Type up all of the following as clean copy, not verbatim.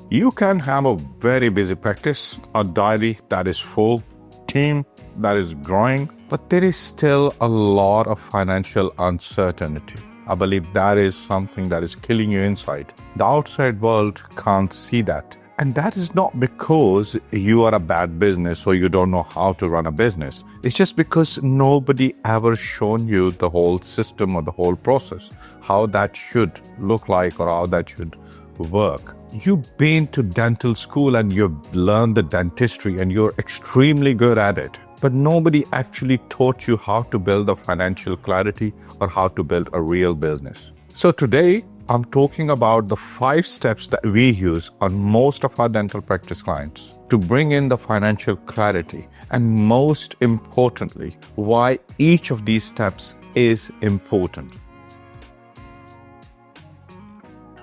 You can have a very busy practice, a diary that is full, team that is growing, but there is still a lot of financial uncertainty. I believe that is something that is killing you inside. The outside world can't see that. And that is not because you are a bad business or you don't know how to run a business. It's just because nobody ever shown you the whole system or the whole process, how that should look like or how that should work. You've been to dental school and you've learned the dentistry and you're extremely good at it. But nobody actually taught you how to build the financial clarity or how to build a real business. So today, I'm talking about the 5 steps that we use on most of our dental practice clients to bring in the financial clarity, and most importantly, why each of these steps is important.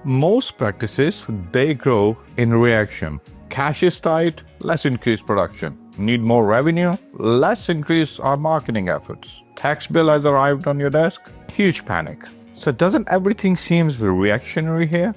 Most practices, they grow in reaction. Cash is tight, let's increase production. Need more revenue? Let's increase our marketing efforts. Tax bill has arrived on your desk? Huge panic. So doesn't everything seems reactionary here?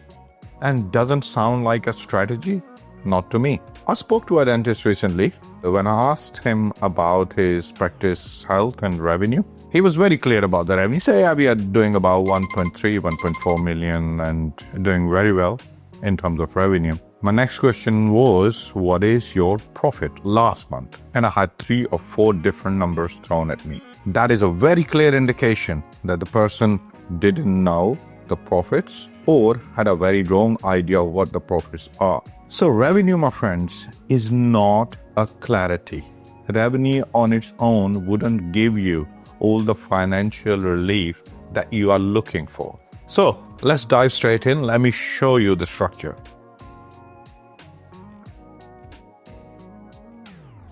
And doesn't sound like a strategy? Not to me. I spoke to a dentist recently. When I asked him about his practice health and revenue, he was very clear about the revenue. He said, yeah, we are doing about 1.3, 1.4 million and doing very well in terms of revenue. My next question was, what is your profit last month? And I had 3 or 4 different numbers thrown at me. That is a very clear indication that the person didn't know the profits or had a very wrong idea of what the profits are. So revenue, my friends, is not a clarity. Revenue on its own wouldn't give you all the financial relief that you are looking for. So let's dive straight in. Let me show you the structure.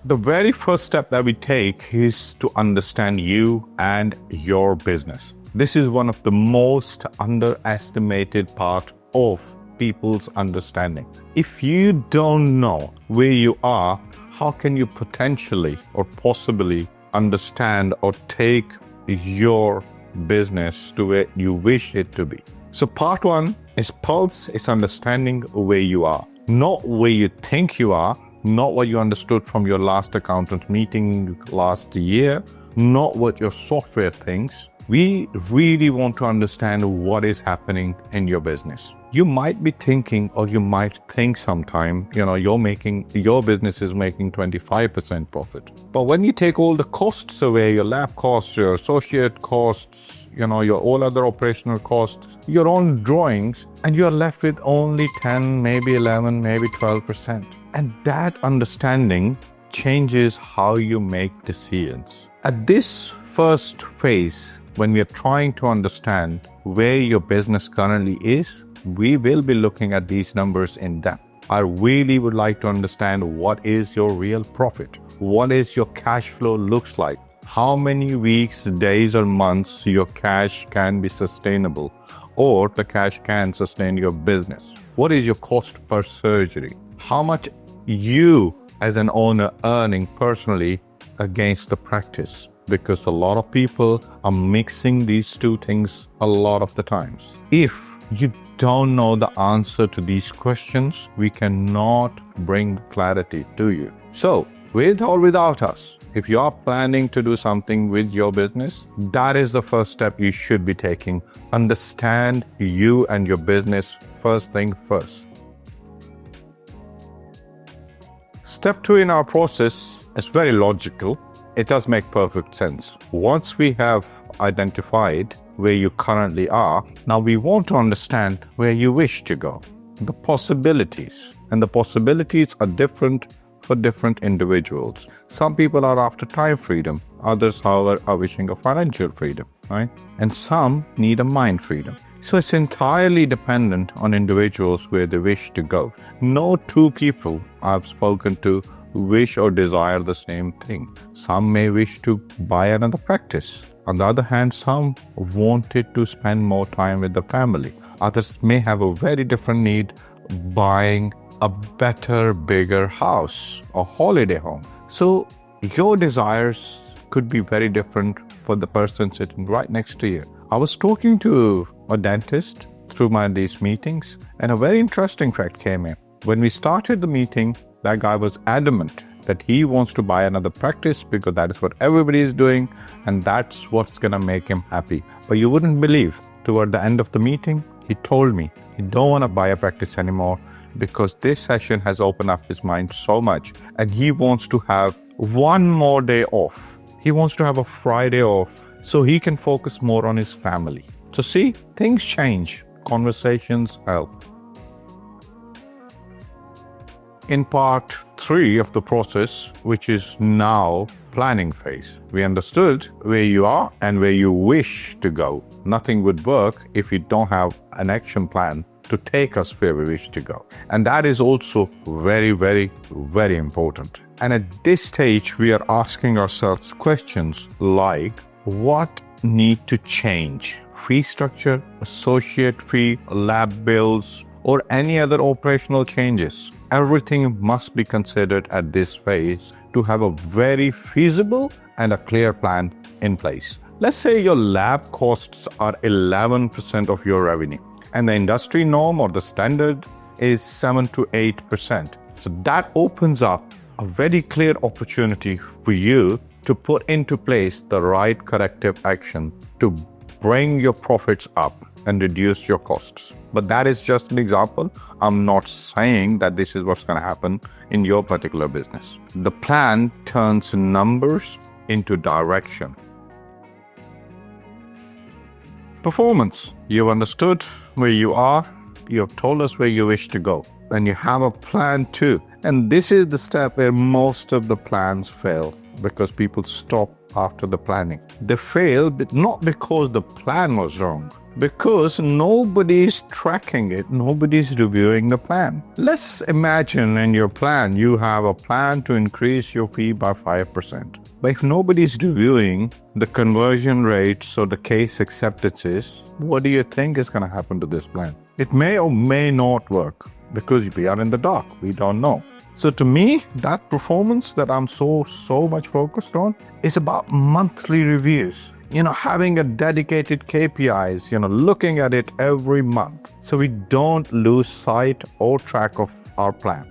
The very first step that we take is to understand you and your business. This is one of the most underestimated part of people's understanding. If you don't know where you are, how can you potentially or possibly understand or take your business to where you wish it to be? So part 1 is pulse, is understanding where you are, not where you think you are, not what you understood from your last accountant meeting last year, not what your software thinks. We really want to understand what is happening in your business. You might be thinking, or you might think sometime, your business is making 25% profit. But when you take all the costs away, your lab costs, your associate costs, your all other operational costs, your own drawings, and you're left with only 10, maybe 11, maybe 12%. And that understanding changes how you make decisions. At this first phase, when we are trying to understand where your business currently is, we will be looking at these numbers in depth. I really would like to understand what is your real profit, what is your cash flow looks like, how many weeks, days or months your cash can be sustainable or the cash can sustain your business. What is your cost per surgery? How much you as an owner earning personally against the practice? Because a lot of people are mixing these two things a lot of the times. If you don't know the answer to these questions, we cannot bring clarity to you. So, with or without us, if you are planning to do something with your business, that is the first step you should be taking. Understand you and your business first thing first. Step 2 in our process is very logical. It does make perfect sense. Once we have identified where you currently are, now we want to understand where you wish to go, the possibilities. And the possibilities are different for different individuals. Some people are after time freedom. Others, however, are wishing for financial freedom, right? And some need a mind freedom. So it's entirely dependent on individuals where they wish to go. No 2 people I've spoken to wish or desire the same thing. Some may wish to buy another practice. On the other hand, some wanted to spend more time with the family. Others may have a very different need, buying a better, bigger house or holiday home. So your desires could be very different for the person sitting right next to you. I was talking to a dentist through these meetings, and a very interesting fact came in. When we started the meeting, that guy was adamant that he wants to buy another practice because that is what everybody is doing and that's what's going to make him happy. But you wouldn't believe, toward the end of the meeting, he told me he don't want to buy a practice anymore because this session has opened up his mind so much and he wants to have one more day off. He wants to have a Friday off so he can focus more on his family. So see, things change. Conversations help. In part 3 of the process, which is now planning phase, we understood where you are and where you wish to go. Nothing would work if you don't have an action plan to take us where we wish to go. And that is also very, very, very important. And at this stage, we are asking ourselves questions like, what need to change? Fee structure, associate fee, lab bills, or any other operational changes. Everything must be considered at this phase to have a very feasible and a clear plan in place. Let's say your lab costs are 11% of your revenue and the industry norm or the standard is 7 to 8%. So that opens up a very clear opportunity for you to put into place the right corrective action to bring your profits up and reduce your costs. But that is just an example. I'm not saying that this is what's going to happen in your particular business. The plan turns numbers into direction. Performance. You've understood where you are. You have told us where you wish to go. And you have a plan too. And this is the step where most of the plans fail because people stop after the planning. They fail, but not because the plan was wrong, because nobody is tracking it, nobody is reviewing the plan. Let's imagine in your plan, you have a plan to increase your fee by 5%. But if nobody is reviewing the conversion rates or the case acceptances, what do you think is going to happen to this plan? It may or may not work because we are in the dark. We don't know. So to me, that performance that I'm so much focused on is about monthly reviews. Having a dedicated KPIs, looking at it every month so we don't lose sight or track of our plan.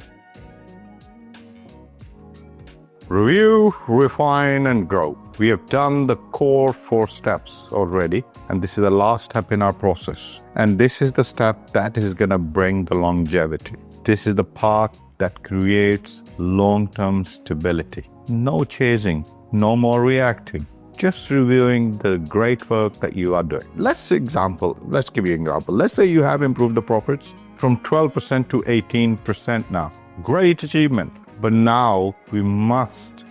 Review, refine, and grow. We have done the core 4 steps already, and this is the last step in our process. And this is the step that is going to bring the longevity. This is the part that creates long-term stability. No chasing, no more reacting. Just reviewing the great work that you are doing. Let's give you an example. Let's say you have improved the profits from 12% to 18% now. Great achievement. But now we must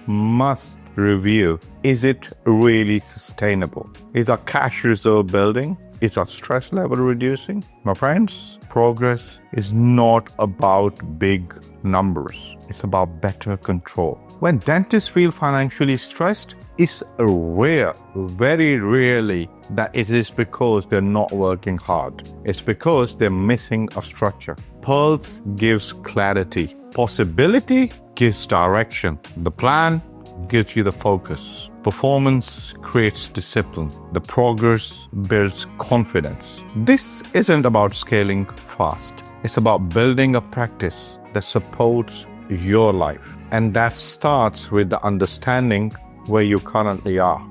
review, is it really sustainable? Is our cash reserve building? Is our stress level reducing? My friends, progress is not about big numbers. It's about better control. When dentists feel financially stressed, it's rare, very rarely, that it is because they're not working hard. It's because they're missing a structure. Pearls gives clarity. Possibility gives direction. The plan gives you the focus. Performance creates discipline. The progress builds confidence. This isn't about scaling fast. It's about building a practice that supports your life. And that starts with the understanding where you currently are.